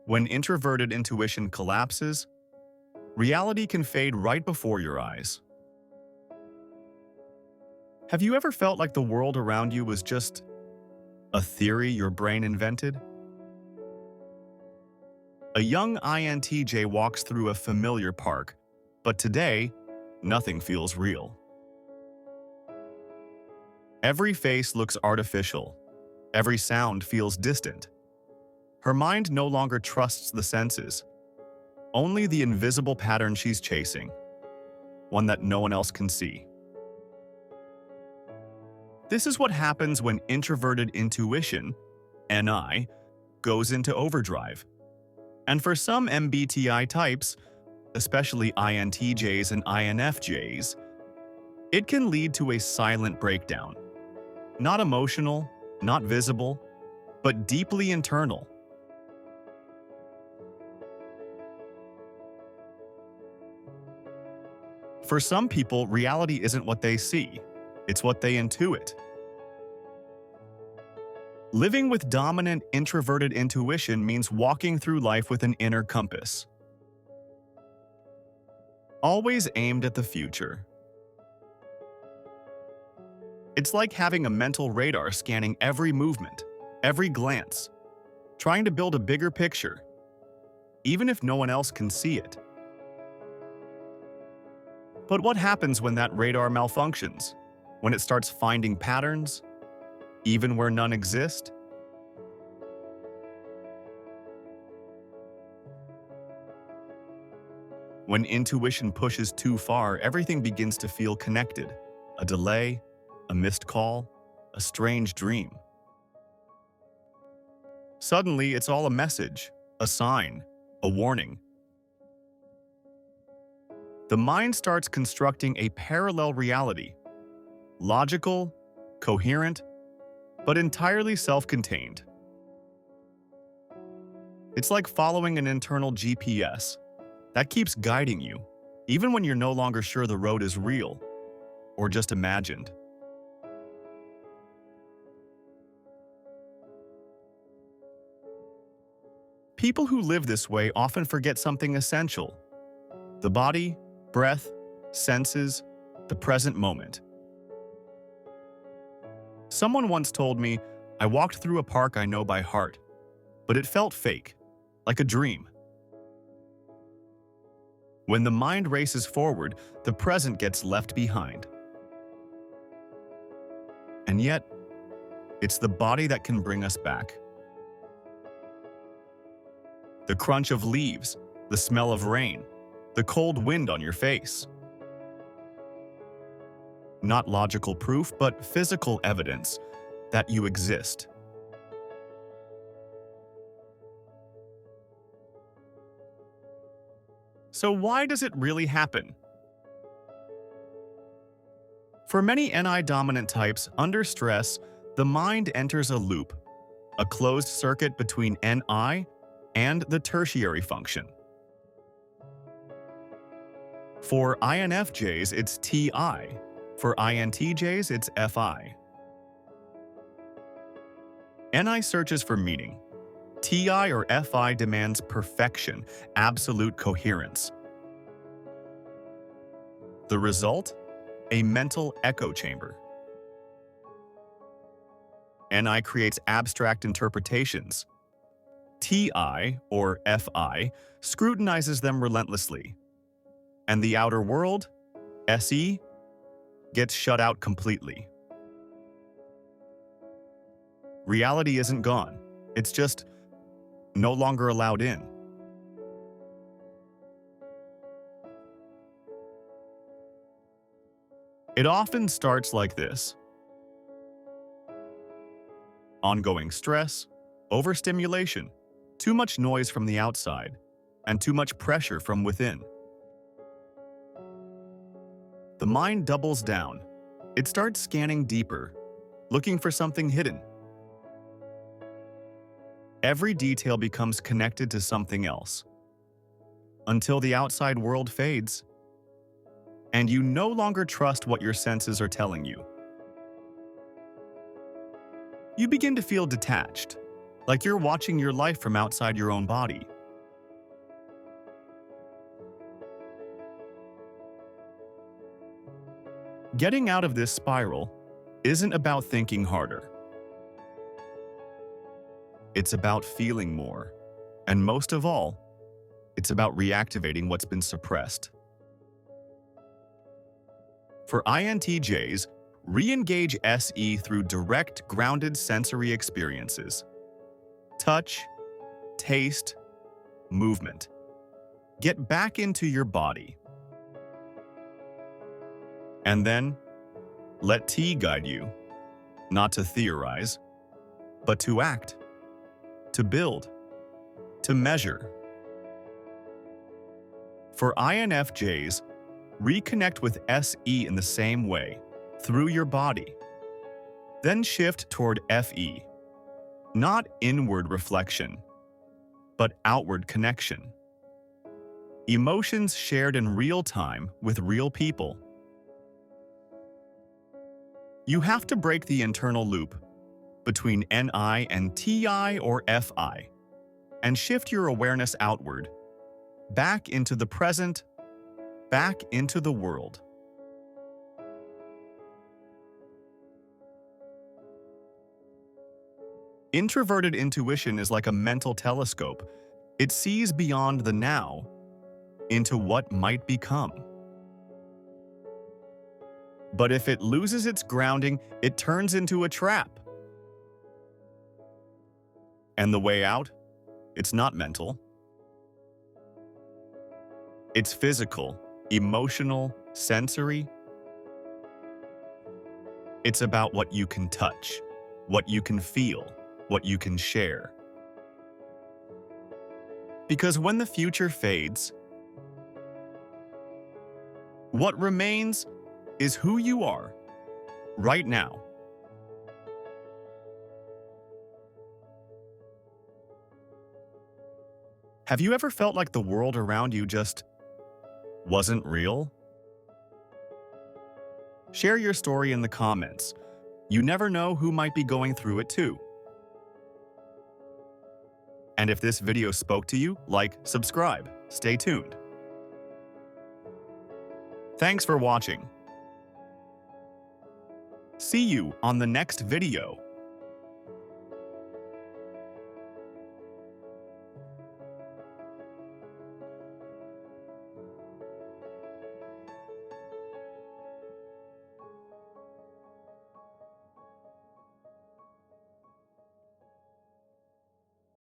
When introverted intuition collapses, reality can fade right before your eyes. Have you ever felt like the world around you was just a theory your brain invented? A young INTJ walks through a familiar park, but today, nothing feels real. Every face looks artificial. Every sound feels distant. Her mind no longer trusts the senses, only the invisible pattern she's chasing, one that no one else can see. This is what happens when introverted intuition, NI, goes into overdrive. And for some MBTI types, especially INTJs and INFJs, it can lead to a silent breakdown. Not emotional, not visible, but deeply internal. For some people, reality isn't what they see, it's what they intuit. Living with dominant introverted intuition means walking through life with an inner compass, always aimed at the future. It's like having a mental radar scanning every movement, every glance, trying to build a bigger picture, even if no one else can see it. But what happens when that radar malfunctions? When it starts finding patterns, even where none exist? When intuition pushes too far, everything begins to feel connected. A delay, a missed call, a strange dream. Suddenly, it's all a message, a sign, a warning. The mind starts constructing a parallel reality, logical, coherent, but entirely self-contained. It's like following an internal GPS that keeps guiding you, even when you're no longer sure the road is real or just imagined. People who live this way often forget something essential: the body, breath, senses, the present moment. Someone once told me, "I walked through a park I know by heart, but it felt fake, like a dream." When the mind races forward, the present gets left behind. And yet, it's the body that can bring us back. The crunch of leaves, the smell of rain, the cold wind on your face. Not logical proof, but physical evidence that you exist. So why does it really happen? For many NI-dominant types, under stress, the mind enters a loop, a closed circuit between NI and the tertiary function. For INFJs, it's TI. For INTJs, it's FI. NI searches for meaning. TI or FI demands perfection, absolute coherence. The result? A mental echo chamber. NI creates abstract interpretations. TI, or FI, scrutinizes them relentlessly. And the outer world, SE, gets shut out completely. Reality isn't gone. It's just no longer allowed in. It often starts like this: ongoing stress, overstimulation, too much noise from the outside, and too much pressure from within. The mind doubles down. It starts scanning deeper, looking for something hidden. Every detail becomes connected to something else, until the outside world fades, and you no longer trust what your senses are telling you. You begin to feel detached, like you're watching your life from outside your own body, Getting out of this spiral isn't about thinking harder. It's about feeling more. And most of all, it's about reactivating what's been suppressed. For INTJs, re-engage SE through direct, grounded sensory experiences. Touch, taste, movement. Get back into your body. And then, let T guide you, not to theorize, but to act, to build, to measure. For INFJs, reconnect with SE in the same way, through your body. Then shift toward FE, not inward reflection, but outward connection. Emotions shared in real time with real people. You have to break the internal loop between NI and TI or FI and shift your awareness outward, back into the present, back into the world. Introverted intuition is like a mental telescope. It sees beyond the now into what might become. But if it loses its grounding, it turns into a trap. And the way out? It's not mental. It's physical, emotional, sensory. It's about what you can touch, what you can feel, what you can share. Because when the future fades, what remains is who you are, right now. Have you ever felt like the world around you just wasn't real? Share your story in the comments. You never know who might be going through it too. And if this video spoke to you, like, subscribe, stay tuned. Thanks for watching. See you on the next video.